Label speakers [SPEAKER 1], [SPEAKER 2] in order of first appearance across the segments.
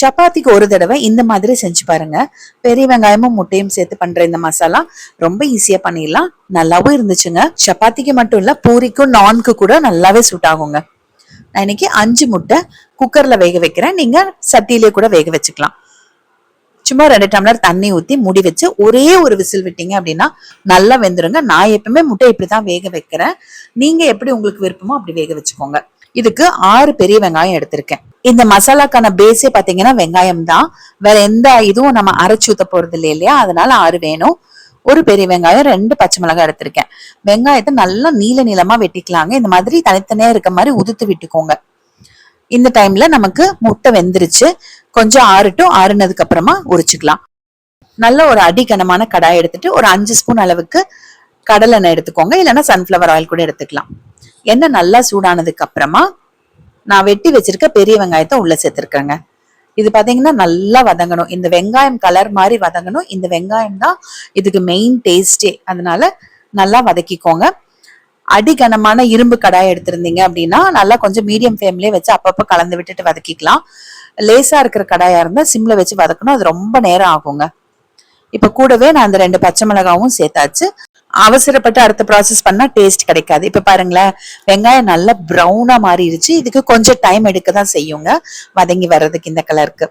[SPEAKER 1] சப்பாத்திக்கு ஒரு தடவை இந்த மாதிரி செஞ்சு பாருங்க. பெரிய வெங்காயமும் முட்டையும் சேர்த்து பண்ற இந்த மசாலா ரொம்ப ஈஸியா பண்ணிடலாம். நல்லாவும் இருந்துச்சுங்க. சப்பாத்திக்கு மட்டும் இல்ல, பூரிக்கும் நான்கு கூட நல்லாவே சூட் ஆகுங்க. நான் இன்னைக்கு 5 முட்டை குக்கர்ல வேக வைக்கிறேன். நீங்க சட்டியிலே கூட வேக வச்சுக்கலாம். சும்மா 2 டம்ளர் தண்ணி ஊத்தி மூடி வச்சு ஒரே ஒரு விசில் விட்டீங்க அப்படின்னா நல்லா வெந்துருங்க. நான் எப்பவுமே முட்டை இப்படிதான் வேக வைக்கிறேன். நீங்க எப்படி உங்களுக்கு விருப்பமோ அப்படி வேக வச்சுக்கோங்க. இதுக்கு 6 பெரிய வெங்காயம் எடுத்திருக்கேன். இந்த மசாலாக்கான பேஸே பாத்தீங்கன்னா வெங்காயம் தான். வேற எந்த இதுவும் நம்ம அரைச்சு ஊத்த போறது இல்லையா, அதனால 6 வேணும். ஒரு பெரிய வெங்காயம், 2 பச்சை மிளகாய் எடுத்திருக்கேன். வெங்காயத்தை நல்லா நீள நீளமா வெட்டிக்கலாங்க. இந்த மாதிரி தனித்தனியா இருக்க மாதிரி உதுத்து விட்டுக்கோங்க. இந்த டைம்ல நமக்கு முட்டை வெந்துருச்சு. கொஞ்சம் ஆறுனதுக்கு அப்புறமா உரிச்சுக்கலாம். நல்ல ஒரு அடிகனமான கடாய் எடுத்துட்டு ஒரு 5 ஸ்பூன் அளவுக்கு கடலை எண்ணெய் எடுத்துக்கோங்க. இல்லைன்னா சன்ஃபிளவர் ஆயில் கூட எடுத்துக்கலாம். எண்ணெய் நல்லா சூடானதுக்கு அப்புறமா நான் வெட்டி வச்சிருக்க பெரிய வெங்காயத்தை உள்ள சேர்த்திருக்கேங்க. இது பாத்தீங்கன்னா நல்லா வதங்கணும். இந்த வெங்காயம் கலர் மாதிரி வதங்கணும். இந்த வெங்காயம் தான் இதுக்கு மெயின் டேஸ்டே. அதனால நல்லா வதக்கிக்கோங்க. அடிகனமான இரும்பு கடாய் எடுத்திருந்தீங்க அப்படின்னா நல்லா கொஞ்சம் மீடியம் ஃப்ளேம்லயே வச்சு அப்பப்போ கலந்து விட்டுட்டு வதக்கிக்கலாம். லேசா இருக்கிற கடாயா இருந்தா சிம்ல வச்சு வதக்கணும். அது ரொம்ப நேரம் ஆகுங்க. இப்ப கூடவே நான் அந்த 2 பச்சை மிளகாவும் சேர்த்தாச்சு. அவசரப்பட்டு அடுத்த ப்ராசஸ் பண்ணா டேஸ்ட் கிடைக்காது. இப்ப பாருங்களேன், வெங்காயம் நல்லா ப்ரௌனா மாறிடுச்சு. இதுக்கு கொஞ்சம் டைம் எடுக்கதான் செய்யுங்க வதங்கி வர்றதுக்கு இந்த கலருக்கு.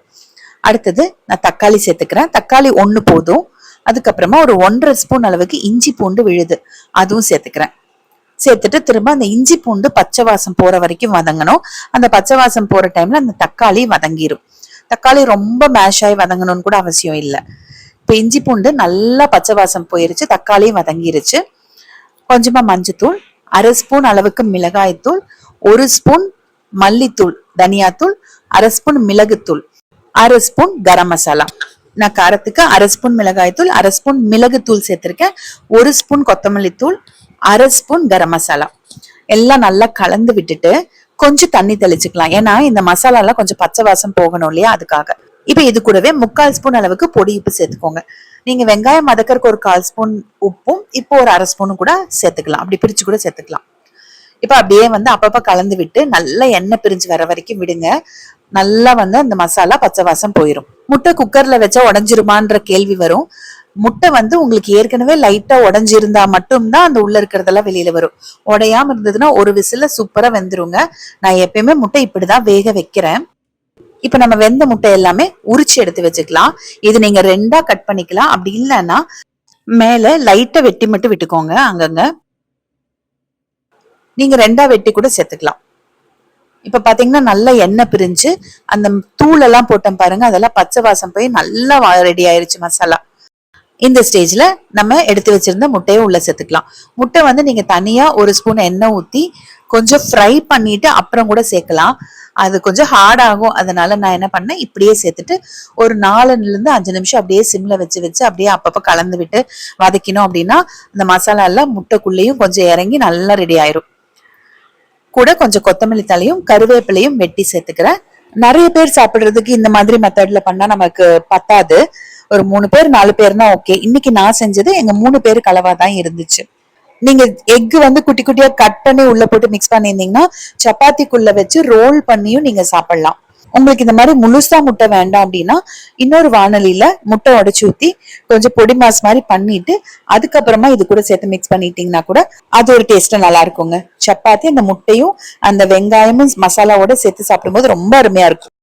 [SPEAKER 1] அடுத்தது நான் தக்காளி சேர்த்துக்கிறேன். தக்காளி 1 போதும். அதுக்கப்புறமா ஒரு 1.5 ஸ்பூன் அளவுக்கு இஞ்சி பூண்டு விழுது, அதுவும் சேர்த்துக்கிறேன். சேர்த்துட்டு திரும்ப அந்த இஞ்சி பூண்டு பச்சை வாசம் போற வரைக்கும் வதங்கணும். அந்த பச்சை வாசம் போற டைம்ல அந்த தக்காளி வதங்கிரும். தக்காளி ரொம்ப மேஷ் ஆகி வதங்கணும்னு கூட அவசியம் இல்லை. இப்ப இஞ்சி பூண்டு நல்லா பச்சை வாசம் போயிருச்சு, தக்காளியும் வதங்கிருச்சு. கொஞ்சமா மஞ்சத்தூள், 1/2 ஸ்பூன் அளவுக்கு மிளகாய்த்தூள், 1 ஸ்பூன் மல்லித்தூள் தனியாத்தூள், 1/2 ஸ்பூன் மிளகுத்தூள், 1/2 ஸ்பூன் கரம் மசாலா. நான் காரத்துக்கு 1/2 ஸ்பூன் மிளகாய்த்தூள், 1/2 ஸ்பூன் மிளகுத்தூள் சேர்த்திருக்கேன். 1 ஸ்பூன் கொத்தமல்லி தூள், 1/2 ஸ்பூன் கரம் மசாலா எல்லாம் நல்லா கலந்து விட்டுட்டு கொஞ்சம் தண்ணி தெளிச்சுக்கலாம். ஏன்னா இந்த மசாலா எல்லாம் கொஞ்சம் பச்சை வாசம் போகணும் இல்லையா, அதுக்காக. இப்ப இது கூடவே 3/4 ஸ்பூன் அளவுக்கு பொடி உப்பு சேர்த்துக்கோங்க. நீங்க வெங்காயம் மதக்கறக்கு ஒரு 1/4 ஸ்பூன் உப்பும் இப்போ ஒரு 1/2 ஸ்பூனும் கூட சேர்த்துக்கலாம். அப்படி பிரிச்சு கூட சேர்த்துக்கலாம். இப்ப அப்படியே அப்பப்ப கலந்து விட்டு நல்லா எண்ணெய் பிரிஞ்சு வர வரைக்கும் விடுங்க. நல்லா அந்த மசாலா பச்சை வாசம் போயிடும். முட்டை குக்கர்ல வச்சா உடஞ்சிருமான்ற கேள்வி வரும். முட்டை உங்களுக்கு ஏற்கனவே லைட்டா உடஞ்சிருந்தா மட்டும்தான் அந்த உள்ள இருக்கிறதெல்லாம் வெளியில வரும். உடையாம இருந்ததுன்னா ஒரு விசில சூப்பரா வெந்துருங்க. நான் எப்பயுமே முட்டை இப்படிதான் வேக வைக்கிறேன். இப்ப நம்ம வெந்த முட்டை எல்லாமே உரிச்சு எடுத்து வச்சுக்கலாம். இது நீங்க 2ஆ கட் பண்ணிக்கலாம். அப்படி இல்லைன்னா மேல லைட்டா வெட்டி மட்டும் விட்டுக்கோங்க. அங்கங்க நீங்க 2ஆ வெட்டி கூட சேர்த்துக்கலாம். இப்ப பாத்தீங்கன்னா நல்லா எண்ணெய் பிரிஞ்சு அந்த தூள் எல்லாம் போட்டோம் பாருங்க, அதெல்லாம் பச்சை வாசம் போய் நல்லா ரெடி ஆயிருச்சு மசாலா. இந்த ஸ்டேஜ்ல நம்ம எடுத்து வச்சிருந்த முட்டையை உள்ள சேர்த்துக்கலாம். முட்டை நீங்க தனியா 1 ஸ்பூன் எண்ணெய் ஊத்தி கொஞ்சம் ஃப்ரை பண்ணிட்டு அப்புறம் கூட சேர்க்கலாம். அது கொஞ்சம் ஹார்ட் ஆகும். அதனால நான் என்ன பண்ணேன், இப்படியே சேர்த்துட்டு ஒரு 4ல இருந்து 5 நிமிஷம் அப்படியே சிம்ல வச்சு அப்படியே அப்பப்ப கலந்து விட்டு வதக்கினோம் அப்படின்னா அந்த மசாலா எல்லாம் முட்டைக்குள்ளேயும் கொஞ்சம் இறங்கி நல்லா ரெடி ஆயிரும். கூட கொஞ்சம் கொத்தமல்லி தலையும் கருவேப்பிலையும் வெட்டி சேர்த்துக்கிறேன். நிறைய பேர் சாப்பிடுறதுக்கு இந்த மாதிரி மெத்தட்ல பண்ணா நமக்கு பத்தாது. ஒரு 3 பேர் 4 பேர்னா ஓகே. இன்னைக்கு நான் செஞ்சது எங்க 3 பேருக்கு அளவாதான் இருந்துச்சு. நீங்க எக் குட்டி குட்டியா கட் பண்ணி உள்ள போட்டு மிக்ஸ் பண்ணிருந்தீங்கன்னா சப்பாத்திக்குள்ள வச்சு ரோல் பண்ணியும் நீங்க சாப்பிடலாம். உங்களுக்கு இந்த மாதிரி முழுசா முட்டை வேண்டாம் அப்படின்னா இன்னொரு வானலியில முட்டை உடைச்சு ஊத்தி கொஞ்சம் பொடி மாஸ் மாதிரி பண்ணிட்டு அதுக்கப்புறமா இது கூட சேர்த்து மிக்ஸ் பண்ணிட்டீங்கன்னா கூட அது ஒரு டேஸ்ட் நல்லா இருக்குங்க. சப்பாத்தி அந்த முட்டையும் அந்த வெங்காயமும் மசாலாவோட சேர்த்து சாப்பிடும்போது ரொம்ப அருமையா இருக்கும்.